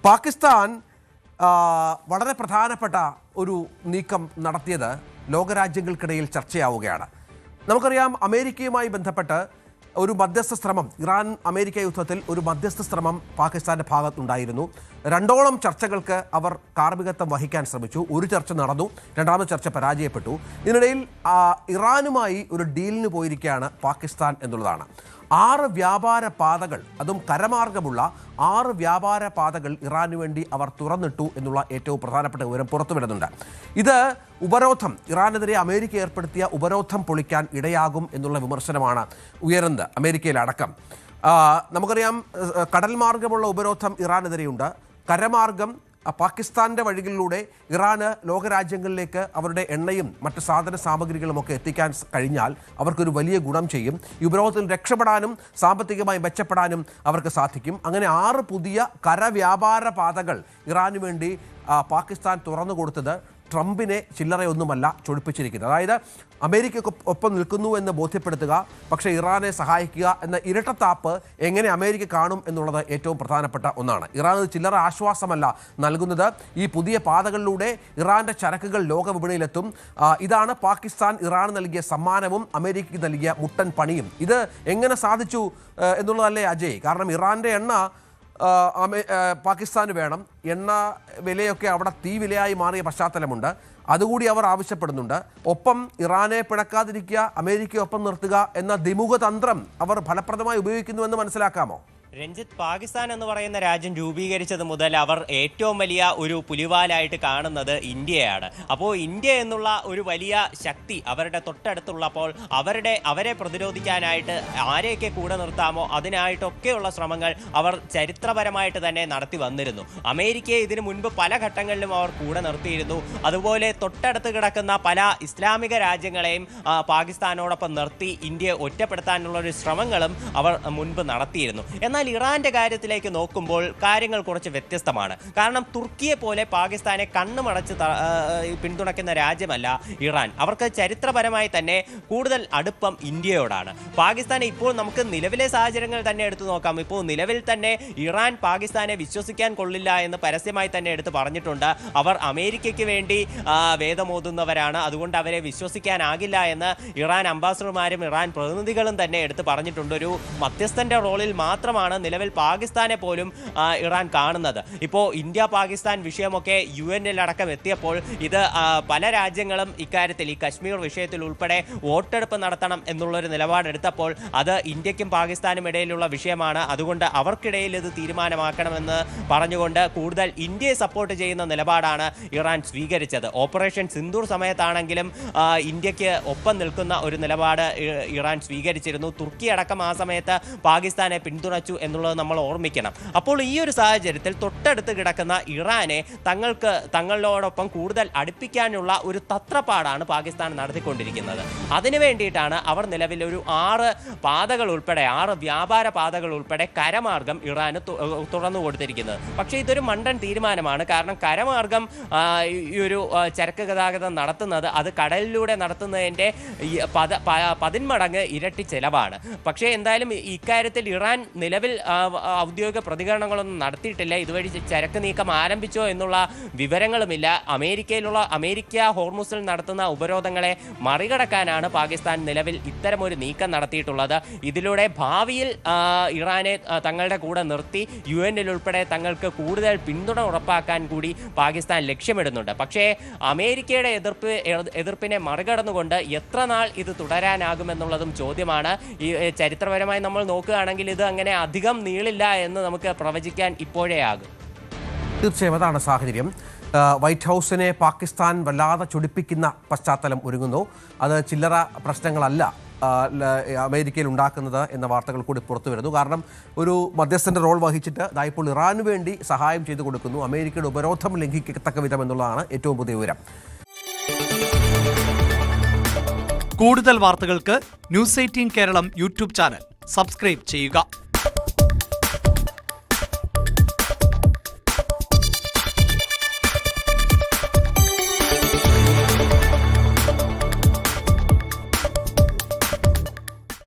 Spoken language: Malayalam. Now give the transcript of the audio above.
പാകിസ്ഥാൻ വളരെ പ്രധാനപ്പെട്ട ഒരു നീക്കം നടത്തിയത് ലോകരാജ്യങ്ങൾക്കിടയിൽ ചർച്ചയാവുകയാണ്. നമുക്കറിയാം, അമേരിക്കയുമായി ബന്ധപ്പെട്ട് ഒരു മധ്യസ്ഥ ശ്രമം, ഇറാൻ അമേരിക്ക യുദ്ധത്തിൽ ഒരു മധ്യസ്ഥ ശ്രമം പാകിസ്ഥാൻ്റെ ഭാഗത്തുണ്ടായിരുന്നു. 2ഓളം ചർച്ചകൾക്ക് അവർ കാർമ്മികത്വം വഹിക്കാൻ ശ്രമിച്ചു. ഒരു ചർച്ച നടന്നു, രണ്ടാമത്തെ ചർച്ച പരാജയപ്പെട്ടു. ഇതിനിടയിൽ ഇറാനുമായി ഒരു ഡീലിന് പോയിരിക്കുകയാണ് പാകിസ്ഥാൻ എന്നുള്ളതാണ്. 6 വ്യാപാര പാതകൾ, അതും കരമാർഗമുള്ള 6 വ്യാപാര പാതകൾ ഇറാനു വേണ്ടി അവർ തുറന്നിട്ടു എന്നുള്ള ഏറ്റവും പ്രധാനപ്പെട്ട വിവരം പുറത്തു വരുന്നുണ്ട്. ഇത് ഉപരോധം, ഇറാനെതിരെ അമേരിക്ക ഏർപ്പെടുത്തിയ ഉപരോധം പൊളിക്കാൻ ഇടയാകും എന്നുള്ള വിമർശനമാണ് ഉയരുന്നത് അമേരിക്കയിലടക്കം. നമുക്കറിയാം, കടൽ മാർഗമുള്ള ഉപരോധം ഇറാനെതിരെയുണ്ട്. കരമാർഗം പാകിസ്ഥാൻ്റെ വഴികളിലൂടെ ഇറാന് ലോകരാജ്യങ്ങളിലേക്ക് അവരുടെ എണ്ണയും മറ്റ് സാധന സാമഗ്രികളുമൊക്കെ എത്തിക്കാൻ കഴിഞ്ഞാൽ അവർക്കൊരു വലിയ ഗുണം ചെയ്യും. ഈ ഉപരോധത്തിൽ രക്ഷപ്പെടാനും സാമ്പത്തികമായി മെച്ചപ്പെടാനും അവർക്ക് സാധിക്കും. അങ്ങനെ 6 പുതിയ കരവ്യാപാര പാതകൾ ഇറാനു വേണ്ടി പാകിസ്ഥാൻ തുറന്നു കൊടുത്തത് ട്രംപിനെ ചില്ലറയൊന്നുമല്ല ചൊടിപ്പിച്ചിരിക്കുന്നത്. അതായത് അമേരിക്കയ്ക്ക് ഒപ്പം നിൽക്കുന്നു എന്ന് ബോധ്യപ്പെടുത്തുക, പക്ഷേ ഇറാനെ സഹായിക്കുക എന്ന ഇരട്ടത്താപ്പ് എങ്ങനെ അമേരിക്ക കാണും എന്നുള്ളത് ഏറ്റവും പ്രധാനപ്പെട്ട ഒന്നാണ്. ഇറാൻ ചില്ലറ ആശ്വാസമല്ല നൽകുന്നത്. ഈ പുതിയ പാതകളിലൂടെ ഇറാൻ്റെ ചരക്കുകൾ ലോക വിപണിയിലെത്തും. ഇതാണ് പാകിസ്ഥാൻ ഇറാൻ നൽകിയ സമ്മാനവും അമേരിക്കയ്ക്ക് നൽകിയ മുട്ടൻ പണിയും. ഇത് എങ്ങനെ സാധിച്ചു എന്നുള്ളതല്ലേ അജയ്? കാരണം ഇറാൻ്റെ എണ്ണ പാകിസ്ഥാന് വേണം. എണ്ണ വിലയൊക്കെ അവിടെ തീ വിലയായി മാറിയ പശ്ചാത്തലമുണ്ട്. അതുകൂടി അവർ ആവശ്യപ്പെടുന്നുണ്ട്. ഒപ്പം ഇറാനെ പിണക്കാതിരിക്കുക, അമേരിക്കയെ ഒപ്പം നിർത്തുക എന്ന ദ്വിമുഖ തന്ത്രം അവർ ഫലപ്രദമായി ഉപയോഗിക്കുന്നുവെന്ന് മനസ്സിലാക്കാമോ? രഞ്ജിത്ത്, പാകിസ്ഥാൻ എന്ന് പറയുന്ന രാജ്യം രൂപീകരിച്ചത് മുതൽ അവർ ഏറ്റവും വലിയ ഒരു പുലിവാലായിട്ട് കാണുന്നത് ഇന്ത്യയാണ്. അപ്പോൾ ഇന്ത്യ എന്നുള്ള ഒരു വലിയ ശക്തി അവരുടെ തൊട്ടടുത്തുള്ളപ്പോൾ അവരെ പ്രതിരോധിക്കാനായിട്ട് ആരെയൊക്കെ കൂടെ നിർത്താമോ അതിനായിട്ടൊക്കെയുള്ള ശ്രമങ്ങൾ അവർ ചരിത്രപരമായിട്ട് തന്നെ നടത്തി വന്നിരുന്നു. അമേരിക്കയെ ഇതിനു മുൻപ് പല ഘട്ടങ്ങളിലും അവർ കൂടെ നിർത്തിയിരുന്നു. അതുപോലെ തൊട്ടടുത്ത് കിടക്കുന്ന പല ഇസ്ലാമിക രാജ്യങ്ങളെയും പാകിസ്ഥാനോടൊപ്പം നിർത്തി ഇന്ത്യയെ ഒറ്റപ്പെടുത്താനുള്ള ഒരു ശ്രമങ്ങളും അവർ മുൻപ് നടത്തിയിരുന്നു. എന്നാൽ ഇറാന്റെ കാര്യത്തിലേക്ക് നോക്കുമ്പോൾ കാര്യങ്ങൾ കുറച്ച് വ്യത്യസ്തമാണ്. കാരണം തുർക്കിയെ പോലെ പാകിസ്ഥാനെ കണ്ണുമടച്ച് പിന്തുണയ്ക്കുന്ന രാജ്യമല്ല ഇറാൻ. അവർക്ക് ചരിത്രപരമായി തന്നെ കൂടുതൽ അടുപ്പം ഇന്ത്യയോടാണ്. പാകിസ്ഥാനെ ഇപ്പോൾ നമുക്ക് നിലവിലെ സാഹചര്യങ്ങൾ തന്നെ എടുത്തു നോക്കാം. ഇപ്പോൾ നിലവിൽ തന്നെ ഇറാൻ പാകിസ്ഥാനെ വിശ്വസിക്കാൻ കൊള്ളില്ല എന്ന് പരസ്യമായി തന്നെ എടുത്ത് പറഞ്ഞിട്ടുണ്ട്. അവർ അമേരിക്കയ്ക്ക് വേണ്ടി വേദമോതുന്നവരാണ്, അതുകൊണ്ട് അവരെ വിശ്വസിക്കാനാകില്ല എന്ന് ഇറാൻ അംബാസഡർമാരും ഇറാൻ പ്രതിനിധികളും തന്നെ എടുത്ത് പറഞ്ഞിട്ടുണ്ട്. ഒരു മധ്യസ്ഥന്റെ റോളിൽ മാത്രമാണ് നിലവിൽ പാകിസ്ഥാനെ പോലും ഇറാൻ കാണുന്നത്. ഇപ്പോൾ ഇന്ത്യ പാകിസ്ഥാൻ വിഷയമൊക്കെ UN അടക്കം എത്തിയപ്പോൾ ഇത് പല രാജ്യങ്ങളും ഇക്കാര്യത്തിൽ ഈ കശ്മീർ വിഷയത്തിൽ ഉൾപ്പെടെ വോട്ടെടുപ്പ് നടത്തണം എന്നുള്ളൊരു നിലപാടെടുത്തപ്പോൾ അത് ഇന്ത്യക്കും പാകിസ്ഥാനും ഇടയിലുള്ള വിഷയമാണ്, അതുകൊണ്ട് അവർക്കിടയിൽ ഇത് തീരുമാനമാക്കണമെന്ന് പറഞ്ഞുകൊണ്ട് കൂടുതൽ ഇന്ത്യയെ സപ്പോർട്ട് ചെയ്യുന്ന നിലപാടാണ് ഇറാൻ സ്വീകരിച്ചത്. ഓപ്പറേഷൻ സിന്ദൂർ സമയത്താണെങ്കിലും ഇന്ത്യക്ക് ഒപ്പം നിൽക്കുന്ന ഒരു നിലപാട് ഇറാൻ സ്വീകരിച്ചിരുന്നു. തുർക്കി അടക്കം ആ സമയത്ത് പാകിസ്ഥാനെ പിന്തുണച്ചു എന്നുള്ളത് നമ്മൾ ഓർമ്മിക്കണം. അപ്പോൾ ഈ ഒരു സാഹചര്യത്തിൽ തൊട്ടടുത്ത് കിടക്കുന്ന ഇറാനെ തങ്ങളോടൊപ്പം കൂടുതൽ അടുപ്പിക്കാനുള്ള ഒരു തത്രപ്പാടാണ് പാകിസ്ഥാൻ നടത്തിക്കൊണ്ടിരിക്കുന്നത്. അതിനു വേണ്ടിയിട്ടാണ് അവർ നിലവിൽ ഒരു 6 പാതകൾ ഉൾപ്പെടെ 6 വ്യാപാര പാതകൾ ഉൾപ്പെടെ കരമാർഗം ഇറാന് തുറന്നു കൊടുത്തിരിക്കുന്നത്. പക്ഷേ ഇതൊരു മണ്ടൻ തീരുമാനമാണ്. കാരണം കരമാർഗം ഈ ഒരു ചരക്ക് ഗതാഗതം നടത്തുന്നത് അത് കടലിലൂടെ നടത്തുന്നതിൻ്റെ 10 മടങ്ങ് ഇരട്ടി ചെലവാണ്. പക്ഷേ എന്തായാലും ഇക്കാര്യത്തിൽ ഇറാൻ നിലവിൽ ഔദ്യോഗിക പ്രതികരണങ്ങളൊന്നും നടത്തിയിട്ടില്ല. ഇതുവഴി ചരക്ക് നീക്കം ആരംഭിച്ചോ എന്നുള്ള വിവരങ്ങളുമില്ല. അമേരിക്ക ഹോർമുസിൽ നടത്തുന്ന ഉപരോധങ്ങളെ മറികടക്കാനാണ് പാകിസ്ഥാൻ നിലവിൽ ഇത്തരമൊരു നീക്കം നടത്തിയിട്ടുള്ളത്. ഇതിലൂടെ ഭാവിയിൽ ഇറാനെ തങ്ങളുടെ കൂടെ നിർത്തി UN ഉൾപ്പെടെ തങ്ങൾക്ക് കൂടുതൽ പിന്തുണ ഉറപ്പാക്കാൻ കൂടി പാകിസ്ഥാൻ ലക്ഷ്യമിടുന്നുണ്ട്. പക്ഷേ അമേരിക്കയുടെ എതിർപ്പിനെ മറികടന്നുകൊണ്ട് എത്ര നാൾ ഇത് തുടരാനാകുമെന്നുള്ളതും ചോദ്യമാണ്. ഈ ചരിത്രപരമായി നമ്മൾ നോക്കുകയാണെങ്കിൽ ഇത് അങ്ങനെ അധികം നീളില്ല എന്ന് നമുക്ക് പ്രവചിക്കാൻ ഇപ്പോഴേ ആകും. തീർച്ചയായും അതാണ് സാഹചര്യം. വൈറ്റ് ഹൗസിനെ പാകിസ്ഥാൻ വല്ലാതെ ചൊടിപ്പിക്കുന്ന പശ്ചാത്തലം ഒരുങ്ങുന്നു. അത് ചില്ലറ പ്രശ്നങ്ങളല്ല അമേരിക്കയിൽ ഉണ്ടാക്കുന്നത് എന്ന വാർത്തകൾ കൂടി പുറത്തു വരുന്നു. കാരണം ഒരു മധ്യസ്ഥൻ്റെ റോൾ വഹിച്ചിട്ട് ഇപ്പോൾ ഇറാനു വേണ്ടി സഹായം ചെയ്തു കൊടുക്കുന്നു. അമേരിക്കയുടെ ഉപരോധം ലംഘിക്കത്തക്ക വിധം എന്നുള്ളതാണ് ഏറ്റവും പുതിയ വിവരം. കൂടുതൽ വാർത്തകൾക്ക് News 18 Keralam YouTube channel subscribe ചെയ്യുക.